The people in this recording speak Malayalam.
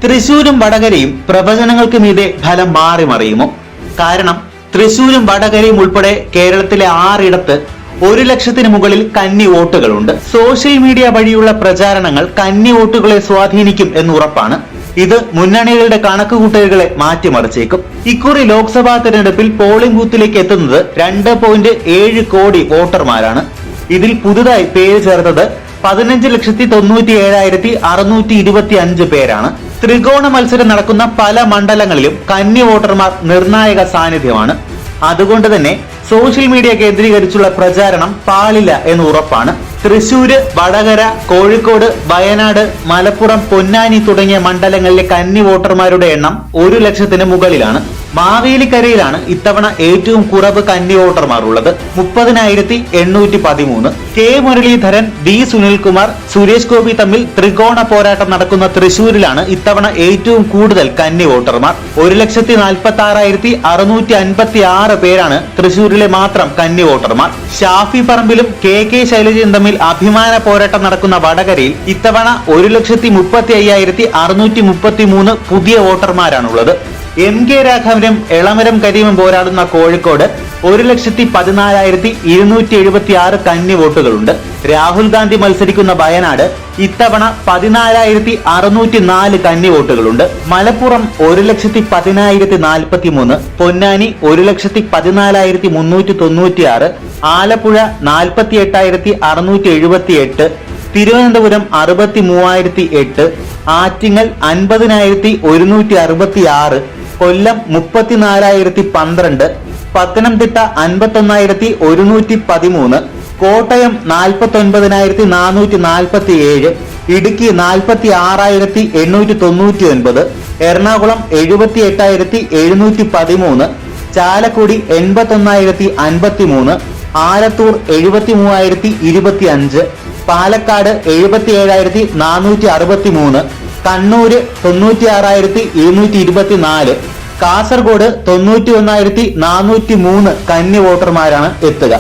തൃശൂരും വടകരയും പ്രവചനങ്ങൾക്ക് മീതെ ഫലം മാറി മറിയുമോ? കാരണം തൃശൂരും വടകരയും ഉൾപ്പെടെ കേരളത്തിലെ 6 ഇടത്ത് 1 ലക്ഷത്തിന് മുകളിൽ കന്നി വോട്ടുകളുണ്ട്. സോഷ്യൽ മീഡിയ വഴിയുള്ള പ്രചാരണങ്ങൾ കന്നി വോട്ടുകളെ സ്വാധീനിക്കും എന്ന് ഉറപ്പാണ്. ഇത് മുന്നണികളുടെ കണക്കുകൂട്ടലുകളെ മാറ്റിമറിച്ചേക്കും. ഇക്കുറി ലോക്സഭാ തെരഞ്ഞെടുപ്പിൽ പോളിംഗ് ബൂത്തിലേക്ക് എത്തുന്നത് 2.7 കോടി വോട്ടർമാരാണ്. ഇതിൽ പുതുതായി പേര് ചേർത്തത് 15,97,625 പേരാണ്. ത്രികോണ മത്സരം നടക്കുന്ന പല മണ്ഡലങ്ങളിലും കന്നി വോട്ടർമാർ നിർണായക സാന്നിധ്യമാണ്. അതുകൊണ്ട് തന്നെ സോഷ്യൽ മീഡിയ കേന്ദ്രീകരിച്ചുള്ള പ്രചാരണം പാളില്ല എന്ന് ഉറപ്പാണ്. തൃശൂര്, വടകര, കോഴിക്കോട്, വയനാട്, മലപ്പുറം, പൊന്നാനി തുടങ്ങിയ മണ്ഡലങ്ങളിലെ കന്നി വോട്ടർമാരുടെ എണ്ണം 1 ലക്ഷത്തിന് മുകളിലാണ്. മാവേലിക്കരയിലാണ് ഇത്തവണ ഏറ്റവും കുറവ് കന്നി വോട്ടർമാർ ഉള്ളത്, 30,813. കെ മുരളീധരൻ, വി സുനിൽകുമാർ, സുരേഷ് ഗോപി തമ്മിൽ ത്രികോണ പോരാട്ടം നടക്കുന്ന തൃശൂരിലാണ് ഇത്തവണ ഏറ്റവും കൂടുതൽ കന്നി വോട്ടർമാർ. 1,46,656 പേരാണ് തൃശൂരിലെ മാത്രം കന്നി വോട്ടർമാർ. ഷാഫി പറമ്പിലും കെ ശൈലജയും തമ്മിൽ അഭിമാന പോരാട്ടം നടക്കുന്ന വടകരയിൽ ഇത്തവണ 1,55,633 പുതിയ വോട്ടർമാരാണുള്ളത്. എം കെ രാഘവനും എളമരം കരീമും പോരാടുന്ന കോഴിക്കോട് 1,14,276 കന്നി വോട്ടുകളുണ്ട്. രാഹുൽ ഗാന്ധി മത്സരിക്കുന്ന വയനാട് ഇത്തവണ 14,604 കന്നി വോട്ടുകളുണ്ട്. മലപ്പുറം 1,10,043, പൊന്നാനി 1,14,396, ആലപ്പുഴ 48,678, തിരുവനന്തപുരം 63,008, ആറ്റിങ്ങൽ 50,166, കൊല്ലം 34,012, പത്തനംതിട്ട 51,113, കോട്ടയം 49,447, ഇടുക്കി 46,899, എറണാകുളം 78,713, ചാലക്കുടി 81,053, ആലത്തൂർ 73,025, പാലക്കാട് 77,463, കണ്ണൂര് 96,224, കാസർഗോഡ് 91,403 കന്നി വോട്ടർമാരാണ് എത്തുക.